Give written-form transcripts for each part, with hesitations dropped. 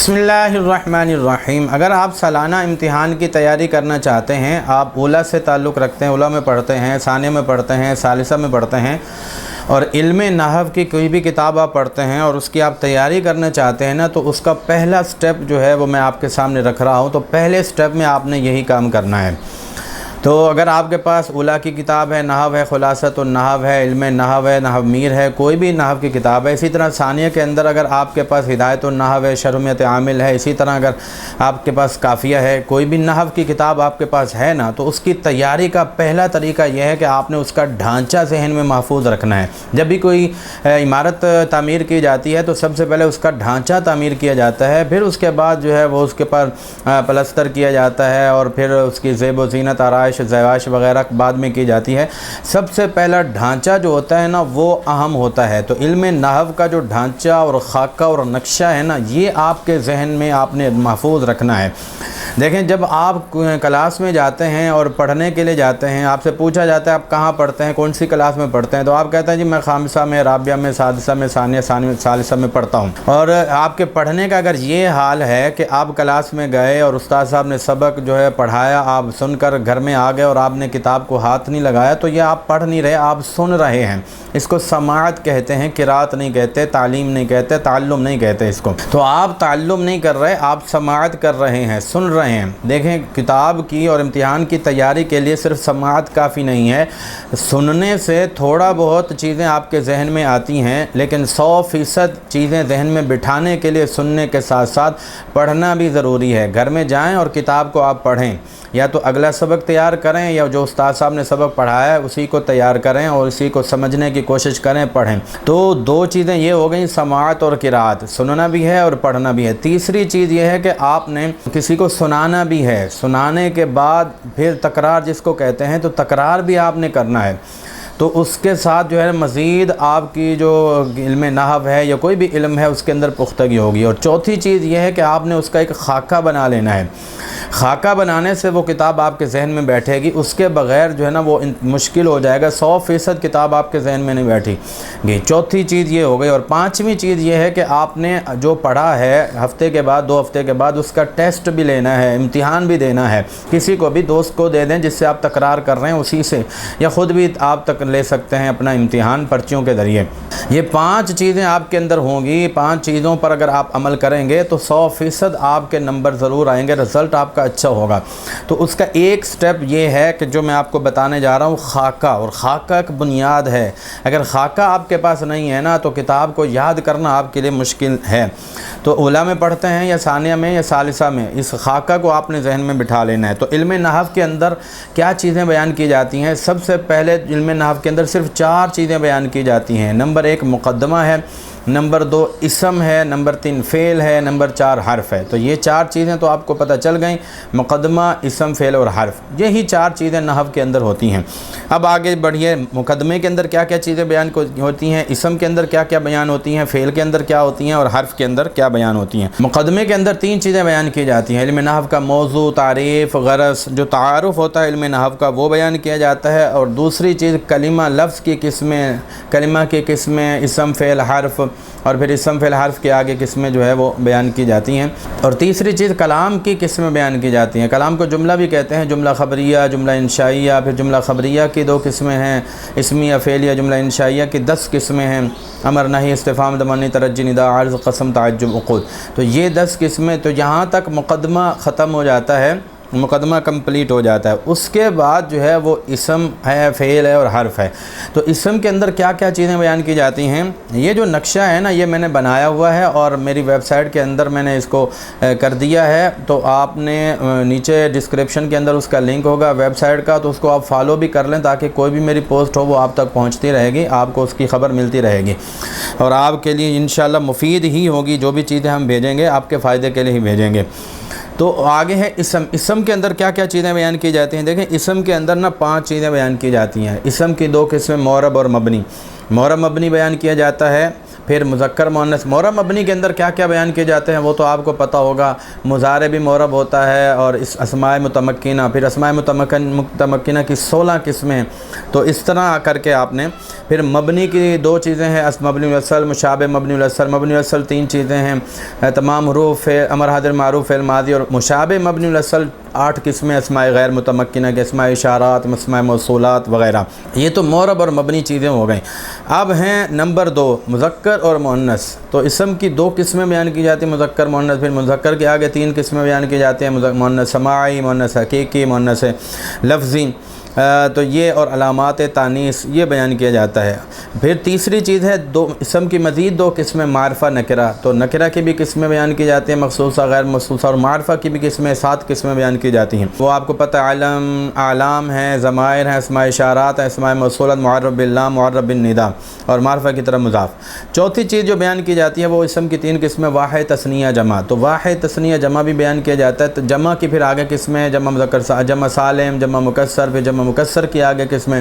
बिस्मिल्लाहिर्रहमानिर्रहीम। अगर आप सालाना इम्तिहान की तैयारी करना चाहते हैं, आप ओला से ताल्लुक़ रखते हैं, ओला में पढ़ते हैं, सानिया में पढ़ते हैं, सालिसा में पढ़ते हैं और इल्म नहव की कोई भी किताब आप पढ़ते हैं और उसकी आप तैयारी करना चाहते हैं ना, तो उसका पहला स्टेप जो है वो मैं आपके सामने रख रहा हूँ। तो पहले स्टेप में आपने यही काम करना है। तो अगर आपके पास उला की किताब है, नहव है, खुलासत नहव है, इल्म नहव है, नहव मीर है, कोई भी नहव की किताब है, इसी तरह सानिया के अंदर अगर आपके पास हिदायत नहव है, शरमियत आमिल है, इसी तरह अगर आपके पास काफ़िया है, कोई भी नहव की किताब आपके पास है ना, तो उसकी तैयारी का पहला तरीका यह है कि आपने उसका ढांचा जहन में महफूज रखना है। जब भी कोई इमारत तामीर की जाती है तो सबसे पहले उसका ढांचा तामीर किया जाता है, फिर उसके बाद जो है वो उसके पर प्लस्तर किया जाता है और फिर उसकी ज़ेब व ज़ीनत आराइश ज़वाइश वगैरह बाद में की जाती है। सबसे पहला ढांचा जो होता है ना वो अहम होता है। तो इल्म नहव का जो ढांचा और खाका और नक्शा है ना, ये आपके जहन में आपने महफूज रखना है। देखें, जब आप क्लास में जाते हैं और पढ़ने के लिए जाते हैं, आपसे पूछा जाता है आप कहाँ पढ़ते हैं, कौन सी क्लास में पढ़ते हैं, तो आप कहते हैं जी मैं खामिसा में, राबिया में, सादिसा में, सानिया सालिसा में पढ़ता हूँ। और आपके पढ़ने का अगर ये हाल है कि आप क्लास में गए और उस्ताद साहब ने सबक जो है पढ़ाया, आप सुनकर घर में आ गए और आपने किताब को हाथ नहीं लगाया, तो ये आप पढ़ नहीं रहे, आप सुन रहे हैं। इसको समाअत कहते हैं, किरात नहीं कहते, तालीम नहीं कहते, ताल्लुम नहीं कहते इसको। तो आप ताल्लुम नहीं कर रहे, आप समाअत कर रहे हैं, सुन रहे हैं। देखें, किताब की और इम्तिहान की तैयारी के लिए सिर्फ समाअत काफ़ी नहीं है। सुनने से थोड़ा बहुत चीज़ें आपके जहन में आती हैं, लेकिन 100% चीज़ें जहन में बिठाने के लिए सुनने के साथ साथ पढ़ना भी ज़रूरी है। घर में जाएँ और किताब को आप पढ़ें, या तो अगला सबक तैयार करें या जो उस्ताद साहब ने सबक पढ़ाया है उसी को तैयार करें और उसी को समझने की कोशिश करें, पढ़ें। तो दो चीज़ें ये हो गई, समाअत और किरात, सुनना भी है और पढ़ना भी है। तीसरी चीज़ ये है कि आपने किसी को सुनाना भी है, सुनाने के बाद फिर तकरार जिसको कहते हैं, तो तकरार भी आपने करना है। तो उसके साथ जो है मज़ीद आपकी जो इल्म नहव है या कोई भी इल्म है उसके अंदर पुख्तगी होगी। और चौथी चीज़ ये है कि आपने उसका एक खाका बना लेना है। खाका बनाने से वो किताब आपके जहन में बैठेगी, उसके बग़ैर जो है ना वो मुश्किल हो जाएगा। 100% किताब आपके जहन में नहीं बैठेगी। चौथी चीज़ ये हो गई। और पाँचवीं चीज़ ये है कि आपने जो पढ़ा है हफ्ते के बाद, 2 हफ्ते के बाद उसका टेस्ट भी लेना है, इम्तिहान भी देना है। किसी को भी, दोस्त को दे दें जिससे आप तकरार कर रहे हैं उसी से, या ख़ुद भी आप तक ले सकते हैं अपना इम्तिहान पर्चियों के ज़रिए। ये 5 चीज़ें आपके अंदर होंगी। 5 चीज़ों पर अगर आप अमल करेंगे तो 100% आपके नंबर ज़रूर आएंगे, रिज़ल्ट आपका अच्छा होगा। तो उसका एक स्टेप ये है कि जो मैं आपको बताने जा रहा हूँ, खाका। और खाका एक बुनियाद है। अगर खाका आपके पास नहीं है ना, तो किताब को याद करना आपके लिए मुश्किल है। तो उला में पढ़ते हैं या सानिया में या सालिसा में, इस खाका को आपने जहन में बिठा लेना है। तो इल्म नहव के अंदर क्या चीज़ें बयान की जाती हैं? सबसे पहले इल्म नहव के अंदर सिर्फ 4 चीज़ें बयान की जाती हैं। नंबर 1 मुक़द्दमा है, नंबर 2 इसम है, नंबर 3 फ़ेल है, नंबर 4 हर्फ है। तो ये 4 चीज़ें तो आपको पता चल गई, मुक़द्दमा, इसम, फ़ेल और हर्फ। यही 4 चीज़ें नहव के अंदर होती हैं। अब आगे बढ़िए, मुक़द्दमे के अंदर क्या क्या चीज़ें बयान होती हैं, इसम के अंदर क्या क्या बयान होती हैं, फ़ेल के अंदर क्या होती हैं और हर्फ के अंदर क्या बयान होती हैं। मुक़द्दमे के अंदर 3 चीज़ें बयान की जाती हैं। इल्म नहव का मौज़ू, तारीफ़, ग़रज़, जो तारुफ़ होता है इल्म नहव का वो बयान किया जाता है। और दूसरी चीज़ कलिमा, लफ्ज़ की किस्में, कलिमा की किस्में, इसम, फ़ेल, हर्फ, और फिर इसम, फ़ेल, हर्फ के आगे किस्में जो है वो बयान की जाती हैं। और तीसरी चीज़ कलाम की किस्में बयान की जाती हैं। कलाम को जुमला भी कहते हैं, जुमला ख़बरिया, जुमला इंशाइया। फिर जुमला ख़बरिया की 2 किस्में हैं, इसमिया, फ़ेलिया। जुमला इंशाइया की 10 किस्में हैं, अमर, नही, इस्तिफ़ाम, तमन्नी, तरज्जी, निदा, अर्ज़, क़सम, ताज्जुब, उक़ूद। तो ये 10 किस्में। तो यहाँ तक मुक़द्दमा ख़त्म हो जाता है, मुक़द्दमा कंप्लीट हो जाता है। उसके बाद जो है वो इसम है, फ़ेल है और हर्फ है। तो इसम के अंदर क्या क्या चीज़ें बयान की जाती हैं, ये जो नक्शा है ना, ये मैंने बनाया हुआ है और मेरी वेबसाइट के अंदर मैंने इसको कर दिया है। तो आपने नीचे डिस्क्रिप्शन के अंदर उसका लिंक होगा वेबसाइट का, तो उसको आप फॉलो भी कर लें ताकि कोई भी मेरी पोस्ट हो वो आप तक पहुँचती रहेगी, आपको उसकी ख़बर मिलती रहेगी और आपके लिए इंशाल्लाह मुफ़ीद ही होगी। जो भी चीज़ें हम भेजेंगे आपके फ़ायदे के लिए ही भेजेंगे। तो आगे है इसम। इसम के अंदर क्या क्या चीज़ें बयान की जाती हैं? देखें, इसम के अंदर ना 5 चीज़ें बयान की जाती हैं। इसम की 2 किस्में, मोरब और मबनी। मोरब, मबनी बयान किया जाता है। پھر مذکر مؤنث معرب مبنی کے اندر کیا کیا بیان کیے جاتے ہیں وہ تو آپ کو پتہ ہوگا، مضارع بھی معرب ہوتا ہے، اور اس اسماء متمکنہ، پھر اسماء متمکنہ کی 16 قسمیں، تو اس طرح کر کے آپ نے پھر مبنی کی 2 چیزیں ہیں، مبنی الاصل، مشابہ مبنی الاصل۔ مبنی الاصل 3 چیزیں ہیں، تمام حروف امر حاضر معروف فعل ماضی، اور مشابہ مبنی الاصل 8 قسمیں، اسماء غیر متمکنہ کے، اسماء اشارات، اسماء موصولات وغیرہ۔ یہ تو معرب اور مبنی چیزیں ہو گئیں۔ اب ہیں نمبر 2 مذکر اور مؤنث۔ تو اسم کی 2 قسمیں بیان کی جاتی ہیں، مذکر مؤنث۔ پھر مذکر کے آگے 3 قسمیں بیان کی جاتی ہیں، مؤنث سماعی، مؤنث حقیقی، مؤنث لفظی، تو یہ اور علامات تانیث یہ بیان کیا جاتا ہے۔ پھر تیسری چیز ہے اسم کی مزید 2 قسمیں، معرفہ نکرہ۔ تو نکرہ کی بھی قسمیں بیان کی جاتی ہیں، مخصوصہ غیر مخصوصہ، اور معرفہ کی بھی قسمیں 7 قسمیں بیان کی جاتی ہیں۔ وہ آپ کو پتہ علم، اعلام ہیں، ضمائر ہیں، اسماء اشارات ہیں، اسماء موصولات، معرب باللام، معرب بالندا، اور معرفہ کی طرف مضاف۔ چوتھی چیز جو بیان کی جاتی ہے وہ اسم کی 3 قسمیں، واحد، تثنیہ، جمع۔ تو واحد، تثنیہ، جمع بھی بیان کیا جاتا ہے۔ تو جمع کی پھر آگے قسمیں، جمع مذکر، جمع سالم، جمع مکسر، پھر جمع مکسر کی آگے قسمیں،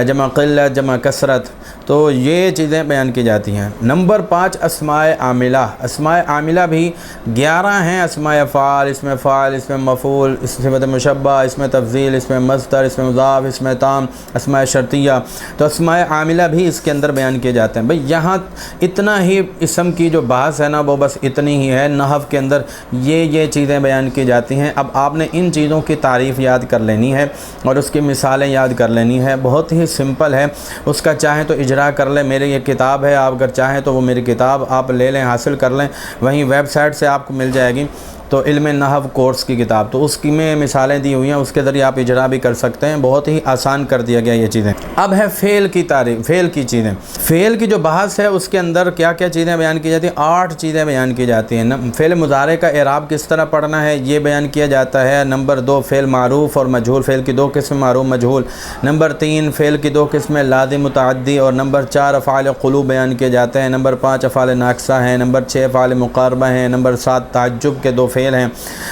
جمع قلت، جمع کثرت، تو یہ چیزیں بیان کی جاتی ہیں۔ نمبر 5 اسماء عاملہ۔ اسماء عاملہ بھی 11 ہیں، اسماء فاعل، اسم فاعل، اسم مفعول، صفت مشبہ، اسم تفضیل، اسم مصدر، اسم مضاف، اسم تام، اسماء شرطیہ۔ تو اسماء عاملہ بھی اس کے اندر بیان کیے جاتے ہیں۔ بھئی یہاں اتنا ہی اسم کی جو بحث ہے نا وہ بس اتنی ہی ہے، نحو کے اندر یہ چیزیں بیان کی جاتی ہیں۔ اب آپ نے ان چیزوں کی تعریف یاد کر لینی ہے اور اس کی مثالیں یاد کر لینی ہے، بہت ہی سمپل ہے۔ اس کا چاہیں تو اجرا کر لیں، میرے یہ کتاب ہے، آپ اگر چاہیں تو وہ میری کتاب آپ لے لیں، حاصل کر لیں، وہیں ویب سائٹ سے آپ کو مل جائے گی، تو علم نحو کورس کی کتاب، تو اس کی میں مثالیں دی ہوئی ہیں، اس کے ذریعے آپ اجرا بھی کر سکتے ہیں، بہت ہی آسان کر دیا گیا یہ چیزیں۔ اب ہے فعل کی تعریف، فعل کی چیزیں۔ فعل کی جو بحث ہے اس کے اندر کیا کیا چیزیں بیان کی جاتی ہیں؟ 8 چیزیں بیان کی جاتی ہیں۔ فعل مضارع کا اعراب کس طرح پڑھنا ہے یہ بیان کیا جاتا ہے۔ نمبر 2 فعل معروف اور مجہول، فعل کی 2 قسم، معروف مجہول۔ نمبر 3 فعل کی 2 قسمیں، لازم متعدی، اور نمبر 4 افعال قلوب بیان کیے جاتے ہیں۔ نمبر 5 افعال ناقصہ ہیں۔ نمبر 6 افعال مقاربہ ہیں۔ نمبر 7 تعجب کے 2 فعل ہیں،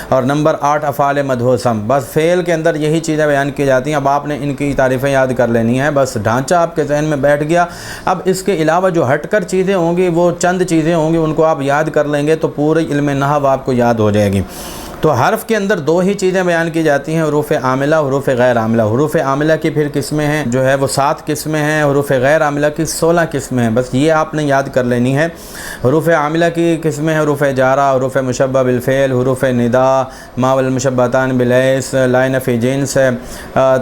اور نمبر 8 افعال مدحوسم۔ بس فعل کے اندر یہی چیزیں بیان کی جاتی ہیں۔ اب آپ نے ان کی تعریفیں یاد کر لینی ہیں، بس ڈھانچہ آپ کے ذہن میں بیٹھ گیا۔ اب اس کے علاوہ جو ہٹ کر چیزیں ہوں گی، وہ چند چیزیں ہوں گی، ان کو آپ یاد کر لیں گے تو پورے علم نحو آپ کو یاد ہو جائے گی۔ تو حرف کے اندر 2 ہی چیزیں بیان کی جاتی ہیں، حروف عاملہ، حروف غیر عاملہ۔ حروف عاملہ کی پھر قسمیں ہیں جو ہے وہ 7 قسمیں ہیں، حروف غیر عاملہ کی 16 قسمیں ہیں، بس یہ آپ نے یاد کر لینی ہے۔ حروف عاملہ کی قسمیں ہیں حروف جارہ، حروف مشبہ بالفعل، حروف ندا، ما والمشبہتان بالیس، لا نفی جنس ہے،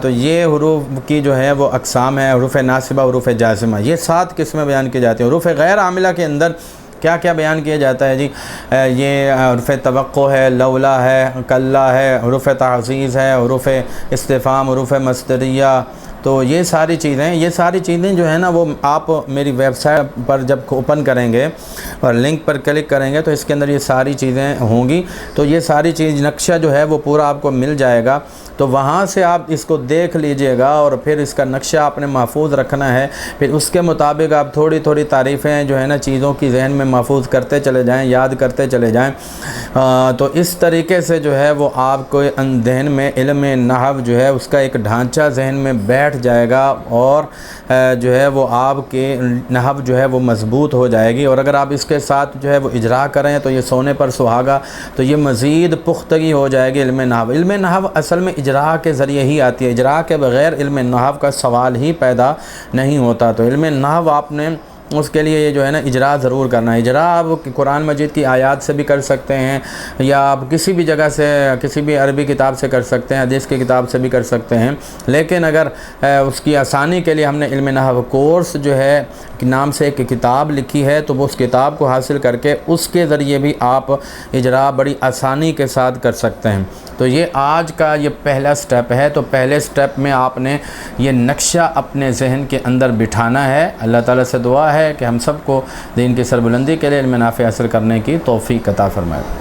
تو یہ حروف کی جو ہے وہ اقسام ہیں، حروف ناصبہ، حروف جازمہ، یہ 7 قسمیں بیان کی جاتی ہیں۔ حروف غیر عاملہ کے اندر کیا کیا بیان کیا جاتا ہے جی؟ یہ حروف توقع ہے، لولا ہے، کلا ہے، حروف تعزیز ہے، حروف استفہام، حروف مصدریہ، تو یہ ساری چیزیں جو ہیں نا وہ آپ میری ویب سائٹ پر جب اوپن کریں گے اور لنک پر کلک کریں گے تو اس کے اندر یہ ساری چیزیں ہوں گی، تو یہ ساری چیز نقشہ جو ہے وہ پورا آپ کو مل جائے گا، تو وہاں سے آپ اس کو دیکھ لیجئے گا اور پھر اس کا نقشہ آپ نے محفوظ رکھنا ہے، پھر اس کے مطابق آپ تھوڑی تھوڑی تعریفیں جو ہے نا چیزوں کی ذہن میں محفوظ کرتے چلے جائیں، یاد کرتے چلے جائیں، تو اس طریقے سے جو ہے وہ آپ کو ذہن میں علم نحو جو ہے اس کا ایک ڈھانچہ ذہن میں بیٹھ جائے گا، اور جو ہے وہ آپ کے نحو جو ہے وہ مضبوط ہو جائے گی، اور اگر آپ اس کے ساتھ جو ہے وہ اجرا کریں تو یہ سونے پر سہاگا، تو یہ مزید پختگی ہو جائے گی علم نحو۔ علم نحو اصل میں اجرا کے ذریعے ہی آتی ہے، اجرا کے بغیر علم نحو کا سوال ہی پیدا نہیں ہوتا، تو علم نحو آپ نے اس کے لیے یہ جو ہے نا اجرا ضرور کرنا ہے۔ اجرا آپ قرآن مجید کی آیات سے بھی کر سکتے ہیں، یا آپ کسی بھی جگہ سے، کسی بھی عربی کتاب سے کر سکتے ہیں، حدیث کی کتاب سے بھی کر سکتے ہیں، لیکن اگر اس کی آسانی کے لیے ہم نے علم نحو کورس جو ہے نام سے ایک کتاب لکھی ہے، تو وہ اس کتاب کو حاصل کر کے اس کے ذریعے بھی آپ اجرا بڑی آسانی کے ساتھ کر سکتے ہیں۔ تو یہ آج کا یہ پہلا سٹیپ ہے، تو پہلے سٹیپ میں آپ نے یہ نقشہ اپنے ذہن کے اندر بٹھانا ہے۔ اللہ تعالیٰ سے دعا ہے کہ ہم سب کو دین کی سربلندی کے لیے علم نافع حاصل کرنے کی توفیق عطا فرمائے۔